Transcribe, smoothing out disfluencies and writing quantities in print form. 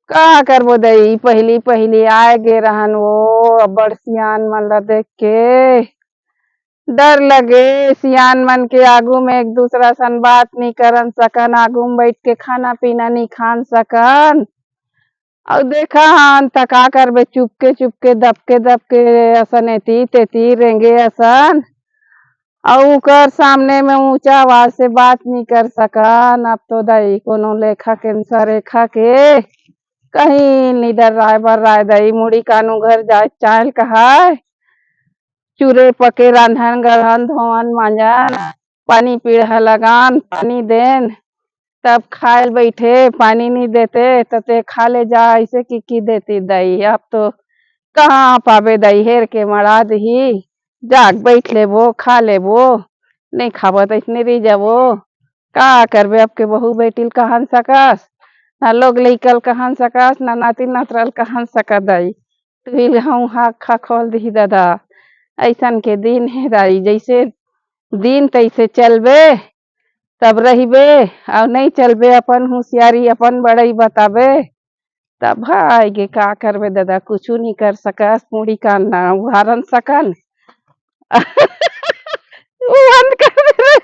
का करबो दई पहली पहली आए गे रहन वो अब्बड़ सियान मन ला देख के डर लगे। सियान मन के आगू में एक दूसरा सन बात नहीं करन सकन, आगू में बैठ के खाना पीना नहीं खान सकन। और देखा हन त का करबे, चुपके दबके दबके असन एती तेती रेंगे असन। और ओकर सामने में ऊंचा आवाज से बात नहीं कर सकन। अब तो दई कोनो लेखा कैंसर रेखा के कहीं नहीं डर राय दई मुड़ी कानू घर जाए चाल कहा चूरे पके रांधन गढ़न धोवन मांजन पानी पीढ़ा लगान पानी देन तब खाए बैठे। पानी नहीं देते तो ते खा ले जा ऐसे की देती दई। अब तो कहाँ पाबे दई हेर के मरा दही जाग बैठ लेबो खा लेबो, नहीं खाबो तो इसने रही जाबो। का करबे अब के बहू बेटिल कहन सकस, ना लोग लइकल कहन सकस, ना नाती नातरल कहन सकत दई। तुहिल हूँ हा खा खोल दी दादा ऐसन के दिन है दाई। जैसे दिन तैसे चलबे तब रहिबे और नहीं चलबे अपन होशियारी अपन बड़ई बताबे तब भाई गे का करबे दादा कुछ नहीं कर सकस मुड़ी कान ना उहारन सकन। बंद कर दे रे।